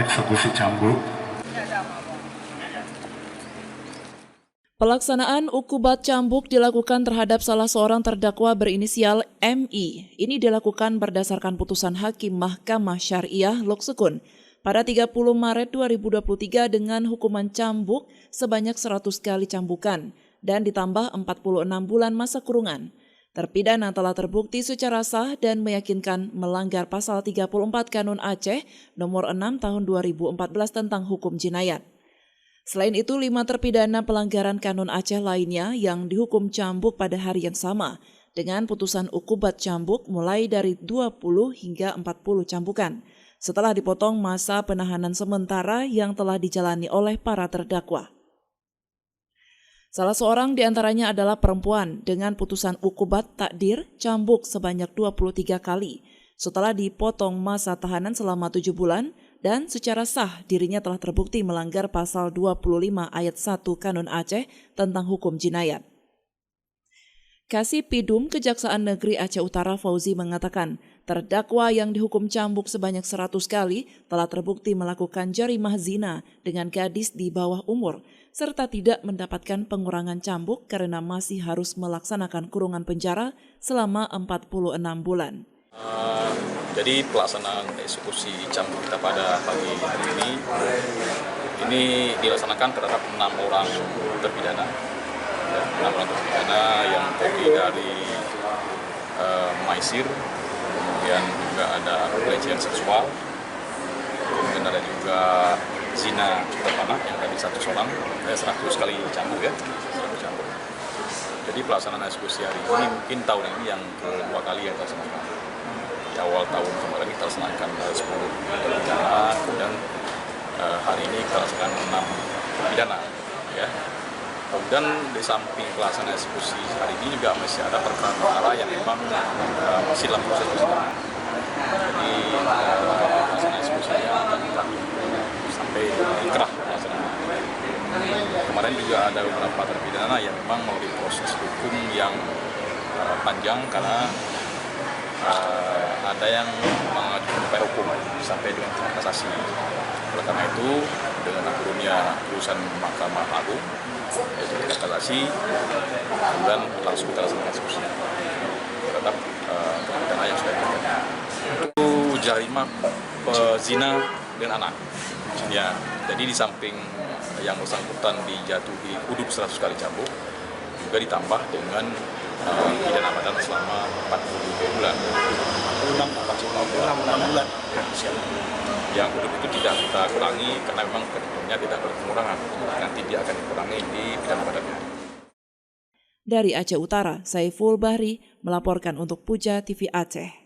eksekusi cambuk. Pelaksanaan ukubat cambuk dilakukan terhadap salah seorang terdakwa berinisial MI. Ini dilakukan berdasarkan putusan Hakim Mahkamah Syariah Loksukun pada 30 Maret 2023 dengan hukuman cambuk sebanyak 100 kali cambukan dan ditambah 46 bulan masa kurungan. Terpidana telah terbukti secara sah dan meyakinkan melanggar pasal 34 Kanun Aceh nomor 6 tahun 2014 tentang hukum jinayat. Selain itu, 5 terpidana pelanggaran Kanun Aceh lainnya yang dihukum cambuk pada hari yang sama dengan putusan ukubat cambuk mulai dari 20 hingga 40 cambukan setelah dipotong masa penahanan sementara yang telah dijalani oleh para terdakwa. Salah seorang diantaranya adalah perempuan dengan putusan ukubat takdir cambuk sebanyak 23 kali setelah dipotong masa tahanan selama 7 bulan dan secara sah dirinya telah terbukti melanggar pasal 25 ayat 1 Kanun Aceh tentang hukum jinayat. Kasih Pidum Kejaksaan Negeri Aceh Utara Fauzi mengatakan, terdakwa yang dihukum cambuk sebanyak 100 kali telah terbukti melakukan jarimah zina dengan gadis di bawah umur, serta tidak mendapatkan pengurangan cambuk karena masih harus melaksanakan kurungan penjara selama 46 bulan. Jadi pelaksanaan eksekusi cambuk kita pada pagi hari ini dilaksanakan terhadap 6 orang terpidana. 6 orang terpidana yang terdiri dari maisir, kemudian juga ada pelecehan seksual, kemudian ada juga zina terpanak yang tadi 100 orang, 100 kali cambuk ya, 100 cambuk. Jadi pelaksanaan eksekusi hari ini mungkin tahun ini yang kedua kali yang dilaksanakan. Di awal tahun kemarin kita laksanakan 10 terpidana, kemudian hari ini kita laksanakan 6 terpidana. Ya. Kemudian di samping pelaksanaan eksekusi hari ini juga masih ada perkara-perkara yang memang masih dalam proses persidangan. Jadi pelaksanaan eksekusinya akan sampai inkrah pelaksanaan. Kemarin juga ada beberapa terpidana yang memang melalui proses hukum yang panjang karena ada yang mengajukan upaya hukum sampai dengan tingkat kasasi. Oleh karena itu, dengan akhirnya putusan Mahkamah Agung, yaitu tingkat kasasi, kemudian langsung kita laksanakan eksekusi terhadap terpidana yang sudah diberikan. Itu jarimah zina dengan anak. Ya, jadi di samping yang bersangkutan dijatuhi uduk 100 kali cambuk, juga ditambah dengan pidana badan selama 40 bulan. 46 bulan. Yang uduk itu tidak kita kurangi karena memang ketentuannya tidak berpengurangan. Nanti dia akan dikurangi di pidana badannya. Dari Aceh Utara, Saiful Bahri melaporkan untuk Puja TV Aceh.